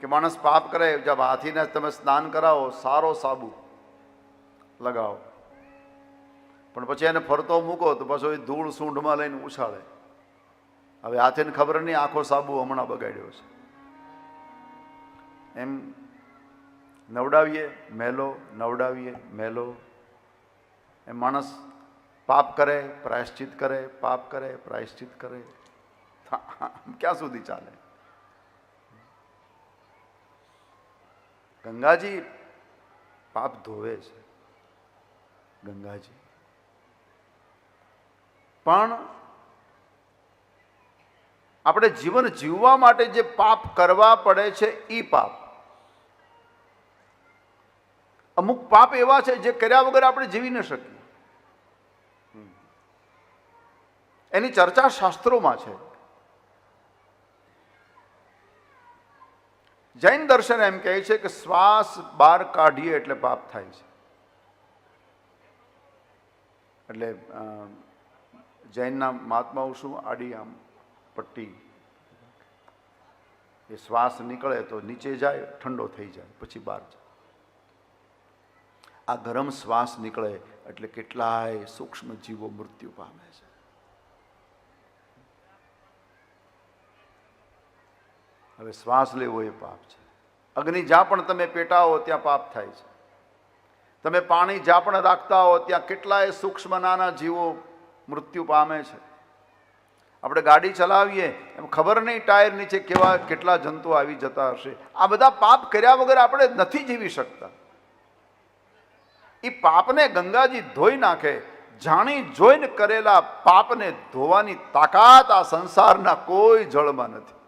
કે માણસ પાપ કરે, જબ હાથીને તમે સ્નાન કરાવો, સારો સાબુ લગાવો, પણ પછી એને ફરતો મૂકો તો પાછો એ ધૂળ સૂંઢમાં લઈને ઉછાળે. હવે હાથીને ખબર નહીં આખો સાબુ હમણાં બગાડ્યો છે. એમ નવડાવીએ મેલો, નવડાવીએ મેલો. એમ માણસ પાપ કરે, પ્રાયશ્ચિત કરે, પાપ કરે, પ્રાયશ્ચિત કરે. ક્યાં સુધી ચાલે? ગંગાજી પાપ ધોવે છે, ગંગાજી. પણ આપણે જીવન જીવવા માટે જે પાપ કરવા પડે છે એ પાપ, અમુક પાપ એવા છે જે કર્યા વગર આપણે જીવી ન શકીએ. એની ચર્ચા શાસ્ત્રોમાં છે. જૈન દર્શન એમ કહે છે કે શ્વાસ બહાર કાઢીએ એટલે પાપ થાય છે. એટલે જૈનના મહાત્માઓ શું, આડી આમ પટ્ટી, એ શ્વાસ નીકળે તો નીચે જાય, ઠંડો થઈ જાય, પછી બહાર જાય. આ ગરમ શ્વાસ નીકળે એટલે કેટલાય સૂક્ષ્મ જીવો મૃત્યુ પામે છે. હવે શ્વાસ લેવો એ પાપ છે. અગ્નિ જ્યાં પણ તમે પેટાવો ત્યાં પાપ થાય છે. તમે પાણી જ્યાં પણ રાખતા હો ત્યાં કેટલાય સૂક્ષ્મ નાના જીવો મૃત્યુ પામે છે. આપણે ગાડી ચલાવીએ એમ ખબર નહીં ટાયર નીચે કેટલા જંતુ આવી જતા હશે. આ બધા પાપ કર્યા વગર આપણે નથી જીવી શકતા. એ પાપને ગંગાજી ધોઈ નાખે. જાણી જોઈને કરેલા પાપને ધોવાની તાકાત આ સંસારના કોઈ જળમાં નથી.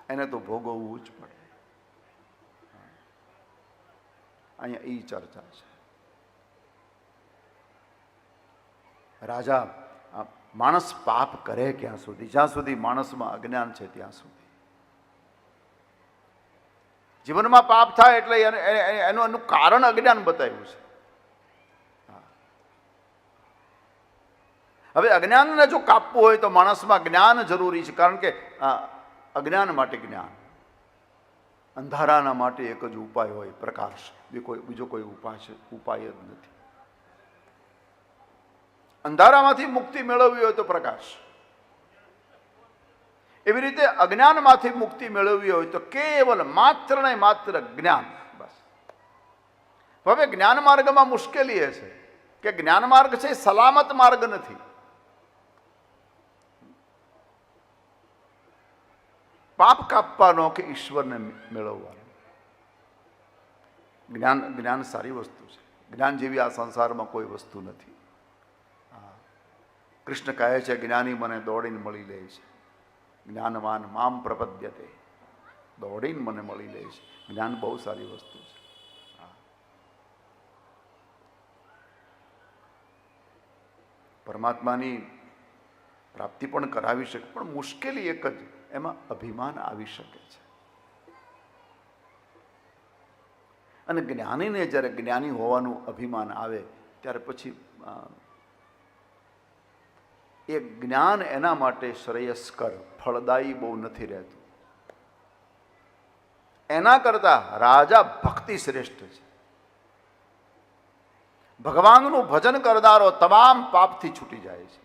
એને તો ભોગવવું જ પડે. અહીંયા એ ચર્ચા છે. રાજા, માણસ પાપ કરે ક્યાં સુધી? જ્યાં સુધી માણસમાં અજ્ઞાન છે ત્યાં સુધી. જીવનમાં પાપ થાય એટલે એનું કારણ અજ્ઞાન બતાવ્યું છે. હવે અજ્ઞાનને જો કાપવું હોય તો માણસમાં જ્ઞાન જરૂરી છે. કારણ કે અજ્ઞાન માટે જ્ઞાન, અંધારાના માટે એક જ ઉપાય હોય, પ્રકાશ. બીજો કોઈ ઉપાય જ નથી. અંધારામાંથી મુક્તિ મેળવવી હોય તો પ્રકાશ. એવી રીતે અજ્ઞાનમાંથી મુક્તિ મેળવવી હોય તો કેવલ માત્ર ને માત્ર જ્ઞાન, બસ. હવે જ્ઞાન માર્ગમાં મુશ્કેલી એ છે કે જ્ઞાન માર્ગ છે સલામત માર્ગ નથી. પાપ કાપવાનો કે ઈશ્વરને મેળવવાનો. જ્ઞાન સારી વસ્તુ છે. જ્ઞાન જેવી આ સંસારમાં કોઈ વસ્તુ નથી. કૃષ્ણ કહે છે જ્ઞાની મને દોડીને મળી લે છે. જ્ઞાનવાન મામ પ્રપદ્યતે, દોડીને મને મળી લે છે. જ્ઞાન બહુ સારી વસ્તુ છે. પરમાત્માની પ્રાપ્તિ પણ કરાવી શકે, પણ મુશ્કેલી એક જ, એમાં અભિમાન આવી શકે છે. અને જ્ઞાનીને જ્યારે જ્ઞાની હોવાનું અભિમાન આવે ત્યારે પછી એ જ્ઞાન એના માટે શ્રેયસ્કર, ફળદાયી બહુ નથી રહેતું. એના કરતા રાજા ભક્તિ શ્રેષ્ઠ છે. ભગવાનનું ભજન કરનારો તમામ પાપથી છૂટી જાય છે.